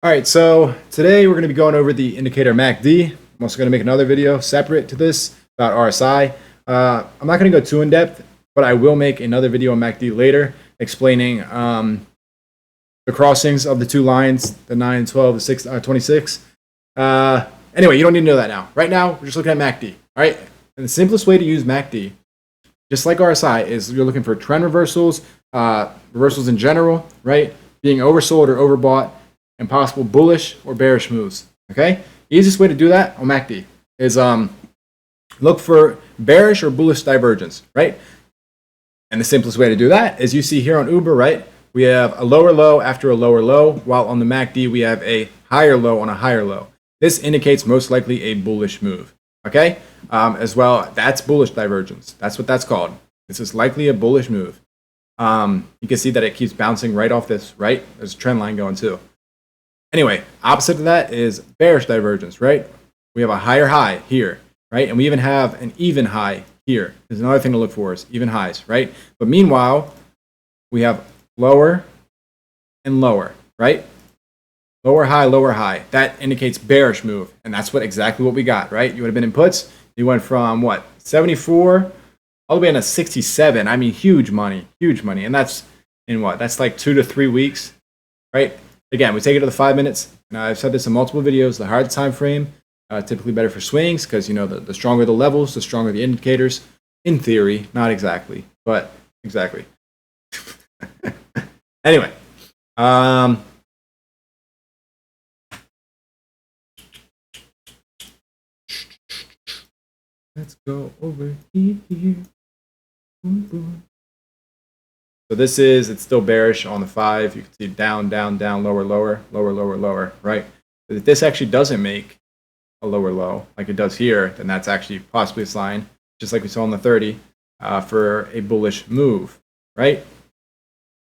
All right, so today we're going to be going over the indicator MACD. I'm also going to make another video separate to this about RSI. I'm not going to go too in depth, but I will make another video on MACD later explaining the crossings of the two lines, the 9 and 12, the 6, 26. Anyway, you don't need to know that now. Right now, we're just looking at MACD. All right, and the simplest way to use MACD, just like RSI, is you're looking for trend reversals, reversals in general, right? Being oversold or overbought, and possible bullish or bearish moves. Okay, easiest way to do that on MACD is look for bearish or bullish divergence, right? And the simplest way to do that is you see here on Uber, right? We have a lower low after a lower low, while on the MACD we have a higher low on a higher low. This indicates most likely a bullish move. Okay, as well, that's bullish divergence. That's what that's called. This is likely a bullish move. You can see that it keeps bouncing right off this, right? There's a trend line going too. Anyway, opposite of that is bearish divergence, right? We have a higher high here, right? And we even have an even high here. There's another thing to look for is even highs, right? But meanwhile, we have lower and lower, right? Lower high. That indicates bearish move. And that's exactly what we got, right? You would have been in puts. You went from what? 74 all the way into 67. I mean, huge money. And that's in what? That's like 2 to 3 weeks, right? Again, we take it to the 5 minutes. And I've said this in multiple videos. The higher the time frame, typically better for swings because, you know, the stronger the levels, the stronger the indicators. In theory, not exactly, but exactly. Anyway, let's go over here. Boom, boom. So this is, it's still bearish on the 5. You can see down, lower, right? But if this actually doesn't make a lower low, like it does here, then that's actually possibly a sign, just like we saw on the 30, for a bullish move, right?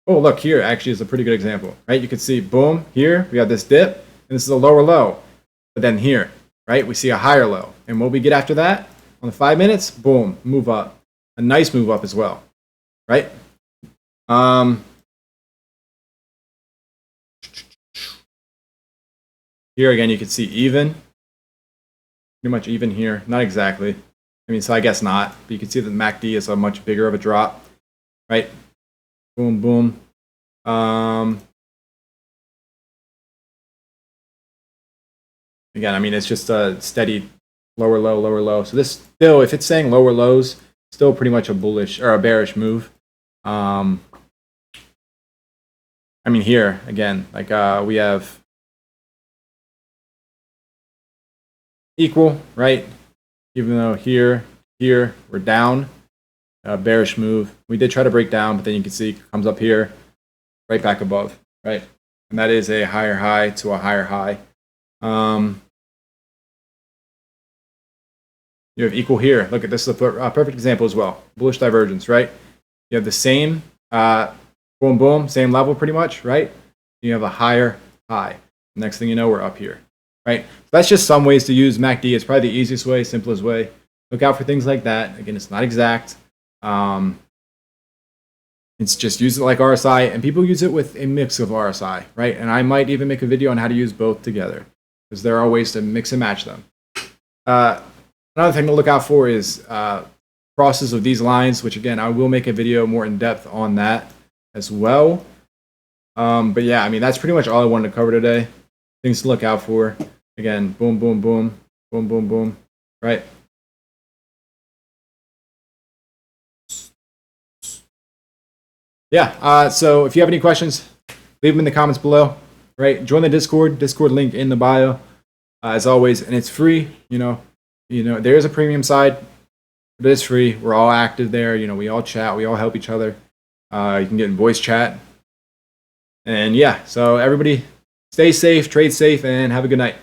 Oh, look, here actually is a pretty good example, right? You can see, boom, here, we have this dip, and this is a lower low. But then here, right, we see a higher low. And what we get after that, on the 5 minutes, boom, move up. A nice move up as well, right? Here again, you can see even, pretty much even here. Not exactly. I mean, so I guess not. But you can see that the MACD is a much bigger of a drop, right? Boom, boom. Again, I mean, it's just a steady lower low. So this still, if it's saying lower lows, still pretty much a bullish or a bearish move. I mean, here again, like we have equal, right? Even though here we're down, bearish move. We did try to break down, but then you can see it comes up here, right back above, right? And that is a higher high to a higher high. You have equal here. Look at this is a perfect example as well. Bullish divergence, right? You have the same boom, boom, same level pretty much, right? You have a higher high. Next thing you know, we're up here, right? So that's just some ways to use MACD. It's probably the easiest way, simplest way. Look out for things like that. Again, it's not exact. It's just use it like RSI, and people use it with a mix of RSI, right? And I might even make a video on how to use both together because there are ways to mix and match them. Another thing to look out for is crosses of these lines, which again, I will make a video more in depth on that as well. But yeah, I mean, that's pretty much all I wanted to cover today. Things to look out for. Again, boom, boom, boom, boom, boom, boom, right? Yeah, so if you have any questions, leave them in the comments below, right? Join the Discord link in the bio, as always, and it's free, you know, there is a premium side, but it's free. We're all active there. You know, we all chat. We all help each other. You can get in voice chat. And yeah, so everybody stay safe, trade safe, and have a good night.